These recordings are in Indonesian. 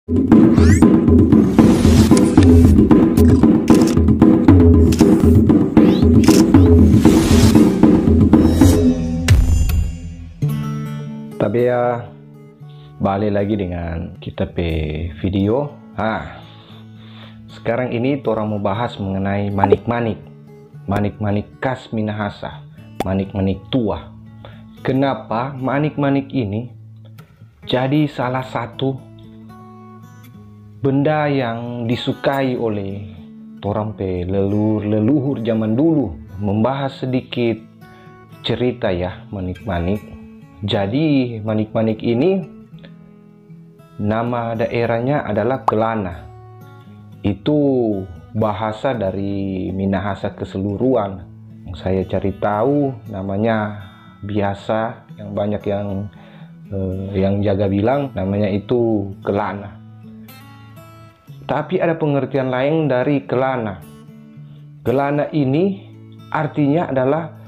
Tapi ya balik lagi dengan kita pe video. Sekarang ini orang mau bahas mengenai manik-manik khas Minahasa, manik-manik tua. Kenapa manik-manik ini jadi salah satu benda yang disukai oleh orang pe leluhur zaman dulu? Membahas sedikit cerita ya manik-manik. Jadi manik-manik ini nama daerahnya adalah Kelana. Itu bahasa dari Minahasa keseluruhan. Yang saya cari tahu namanya biasa, yang banyak yang jaga bilang namanya itu Kelana. Tapi ada pengertian lain dari Kelana. Kelana ini artinya adalah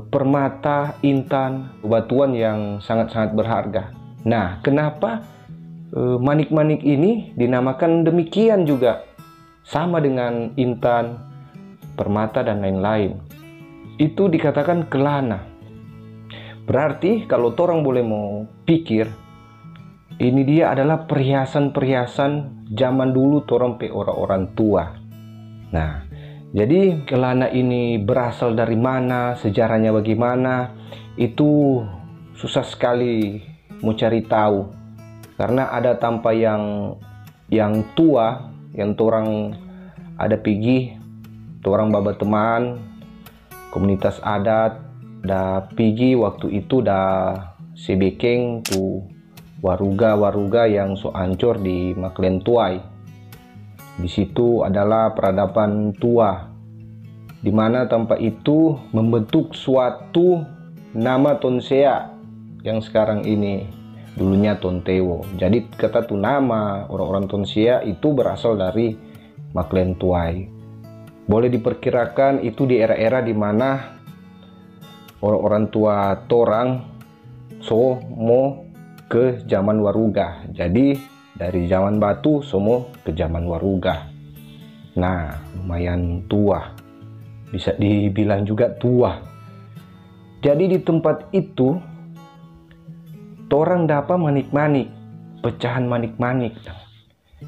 permata, intan, batuan yang sangat-sangat berharga. Nah, kenapa manik-manik ini dinamakan demikian juga? Sama dengan intan, permata, dan lain-lain. Itu dikatakan Kelana. Berarti kalau orang boleh mau pikir, ini dia adalah perhiasan-perhiasan zaman dulu orang pe orang-orang tua. Nah, jadi Kelana ini berasal dari mana, sejarahnya bagaimana, itu susah sekali mau cari tahu. Karena ada tanpa yang tua, yang orang ada pergi, orang baba teman, komunitas adat, dah pergi waktu itu dah sebekeng tu waruga yang so ancur di Maklen Tuai. Di situ adalah peradaban tua, di mana tempat itu membentuk suatu nama Tonsea yang sekarang ini, dulunya Tontewo. Jadi kata tu nama orang-orang Tonsea itu berasal dari Maklen Tuai. Boleh diperkirakan itu di era-era di mana orang-orang tua torang so mau ke zaman waruga. Jadi dari zaman batu semua ke zaman waruga. Nah, lumayan tua. Bisa dibilang juga tua. Jadi di tempat itu orang dapat manik-manik, pecahan manik-manik.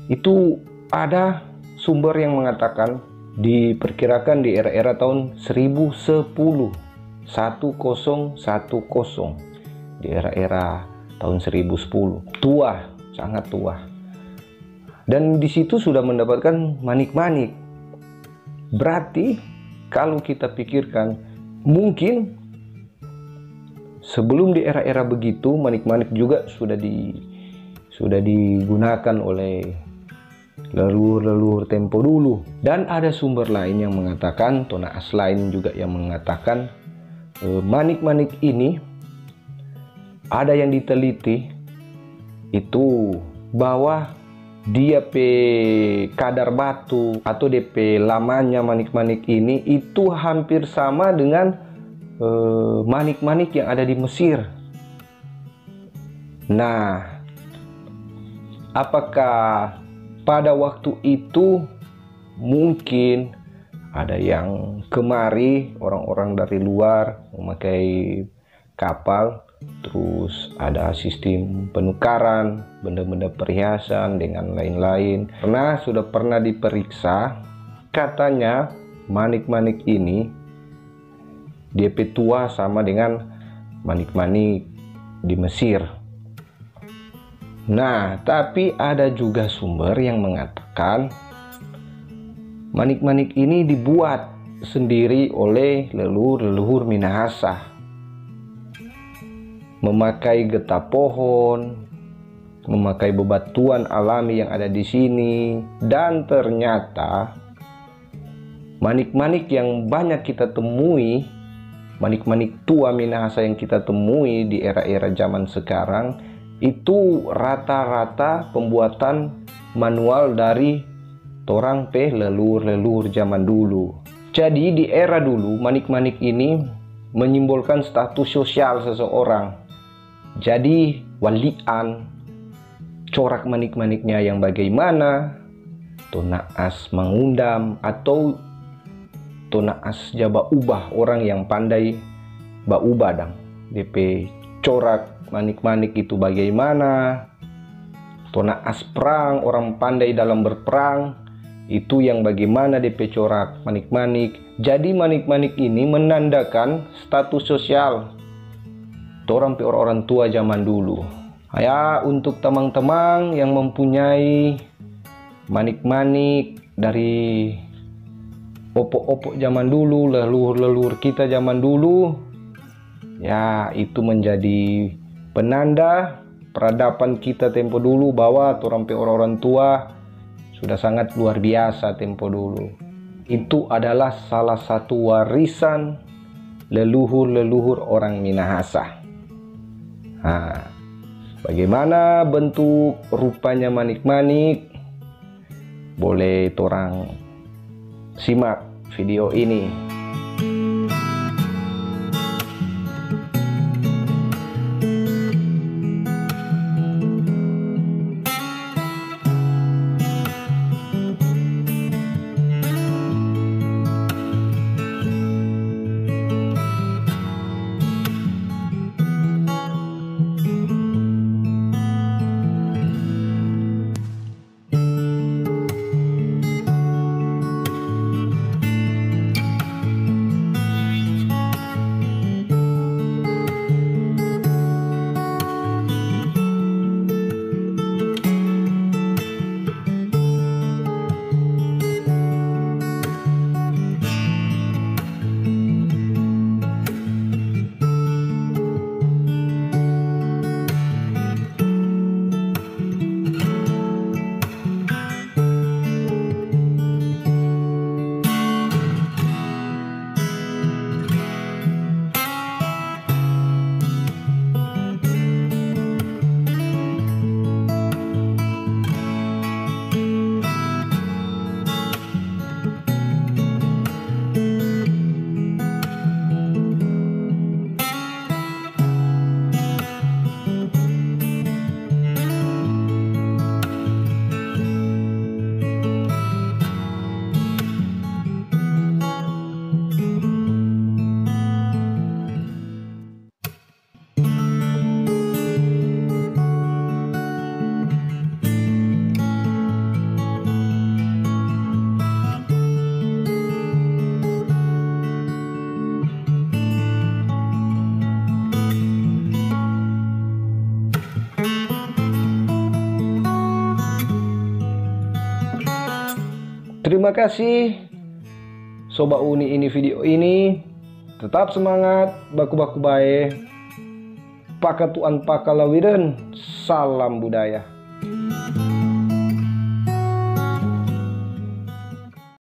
Itu ada sumber yang mengatakan diperkirakan di era-era tahun 1010 di era-era tahun 1010. Tua, sangat tua. Dan di situ sudah mendapatkan manik-manik. Berarti kalau kita pikirkan, mungkin sebelum di era-era begitu manik-manik juga sudah digunakan oleh leluhur tempo dulu. Dan ada sumber lain yang mengatakan, tonaas lain juga yang mengatakan manik-manik ini ada yang diteliti itu bahwa dia pe kadar batu atau DP lamanya manik-manik ini itu hampir sama dengan manik-manik yang ada di Mesir. Nah, apakah pada waktu itu mungkin ada yang kemari, orang-orang dari luar memakai kapal, terus ada sistem penukaran benda-benda perhiasan dengan lain-lain. Karena sudah pernah diperiksa, katanya manik-manik ini DP tua sama dengan manik-manik di Mesir. Nah, tapi ada juga sumber yang mengatakan manik-manik ini dibuat sendiri oleh leluhur Minahasa, memakai getah pohon, memakai bebatuan alami yang ada di sini. Dan ternyata manik-manik yang banyak kita temui, manik-manik tua Minahasa yang kita temui di era-era zaman sekarang, itu rata-rata pembuatan manual dari torang pe leluhur zaman dulu. Jadi di era dulu manik-manik ini menyimbolkan status sosial seseorang. Jadi walian corak manik-maniknya yang bagaimana, to naas mengundam atau to naas jaba ubah orang yang pandai ba ubah dang. DP corak manik-manik itu bagaimana, to naas perang, orang pandai dalam berperang, itu yang bagaimana DP corak manik-manik. Jadi manik-manik ini menandakan status sosial orang tua zaman dulu. Ya, untuk teman-teman yang mempunyai manik-manik dari opok-opok zaman dulu, leluhur-leluhur kita zaman dulu, ya itu menjadi penanda peradaban kita tempo dulu, bahwa orang tua sudah sangat luar biasa tempo dulu. Itu adalah salah satu warisan leluhur-leluhur orang Minahasa. Nah, bagaimana bentuk rupanya manik-manik? Boleh orang simak video ini. Terima kasih Sobat Uni ini video ini. Tetap semangat, baku-baku bae. Pakatuan pakalawiren, salam budaya.